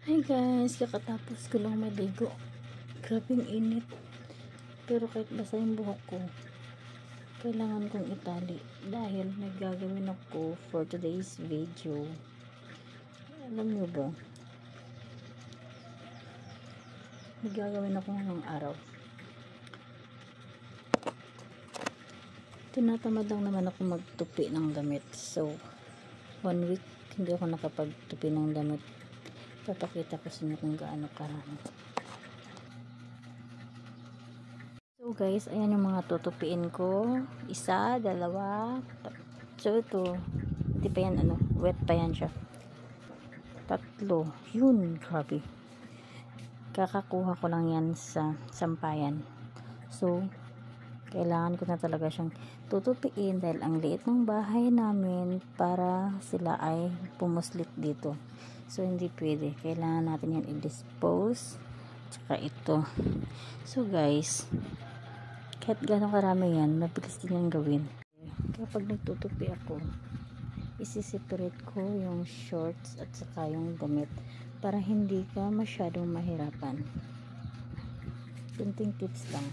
Hi guys, kakatapos ko lang maligo. Grabing init. Pero kahit basa yung buhok ko, kailangan kong itali dahil may gagawin ako for today's video. Alam nyo ba? May gagawin ako ngayong araw. Tinatamad lang naman ako magtupi ng damit. So, 1 week hindi ako nakapagtupi ng damit. Papakita ko sa inyo kung gaano karami. So guys, ayan yung mga tutupiin ko. 1, 2, so ito, hindi pa yan wet pa yan siya. 3, yun, grabe. Kakakuha ko lang yan sa sampayan. So, kailangan ko na talaga siyang tutupiin dahil ang liit ng bahay namin para sila ay pumuslit dito. So, hindi pwede. Kailangan natin yan i-dispose. Tsaka ito. So, guys, kahit gano'ng karami yan, mabilis din yan gawin. Kapag nagtutupi ako, isi-separate ko yung shorts at saka yung damit para hindi ka masyadong mahirapan. Kunting tips lang.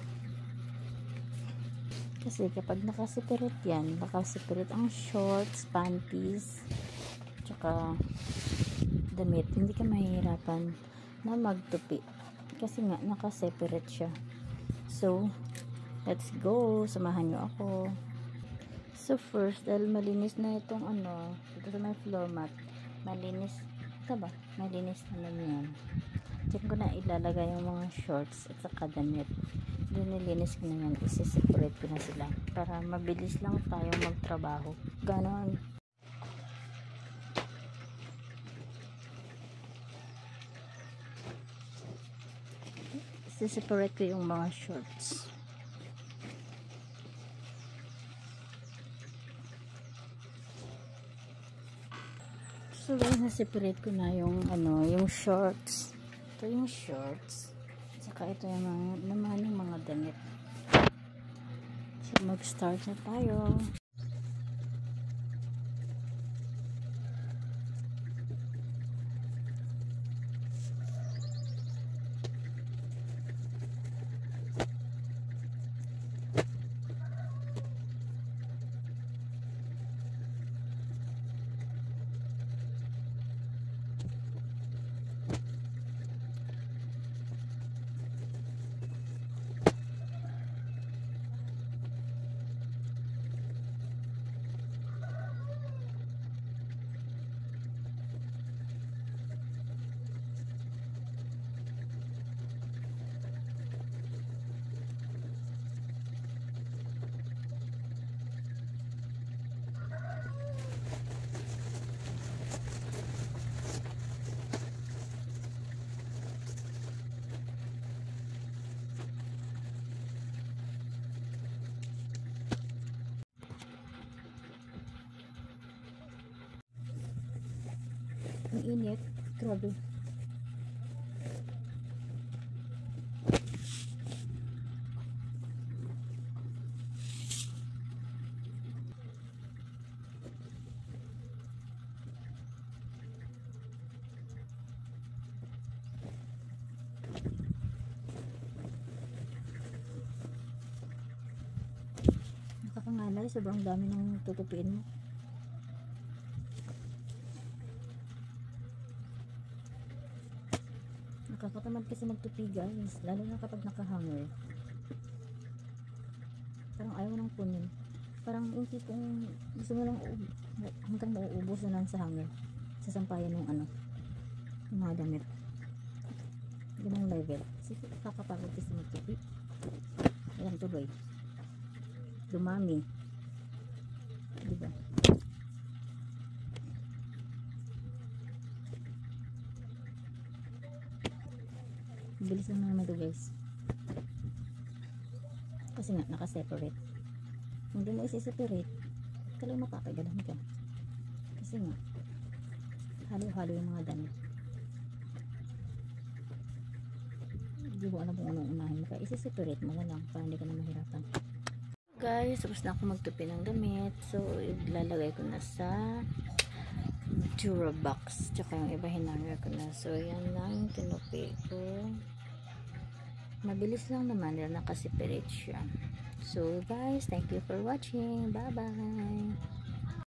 Kasi kapag nakaseparate yan, nakaseparate ang shorts, panties, tsaka damit, hindi ka mahihirapan na magtupi. Kasi nga, nakaseparate siya. So, let's go. Samahan nyo ako. So, first, dahil malinis na itong dito sa may floor mat, malinis, ba? Malinis naman yan. Diyan ko na ilalagay yung mga shorts at saka damit. Doon nilinis ko na yan. Isi-separate ko na sila para mabilis lang tayo magtrabaho. Ganon. Isi-separate ko yung mga shorts. So guys, na-separate ko na yung yung shorts. Ito yung shorts. Saka ito yung naman yung mga damit. So mag-start na tayo. Ang init, grabe. Nakakangalay, sobrang dami ng tutupiin mo. Nakakatamad kasi magtupi guys, lalo na kapag nakahanger. Parang ayaw nang kunin. Parang yung tipong gusto mo lang hanggang mauubos na lang sa hanger, sa sampayan ng yung mga damit. Ganang level. Kasi kakapagod kasi magtupi. Ayan tuloy. Dumami. Diba? Bilis lang naman ito guys. Kasi nga naka-separate. Hindi mo isi-separate, talagang mapapagalan ka. Kasi nga halo-halo yung mga damit. Hindi mo alam kung anong unahin mo. Kaya isi-separate mo na lang para hindi ka na mahirapan. Guys, tapos na ako magtupi ng damit. So ilalagay ko na sa Durabox. Tsaka yung iba hinanggal ko na. So, yan lang yung tinupi ko. Mabilis lang naman dahil nakasipirit siya. So, guys, thank you for watching. Bye-bye!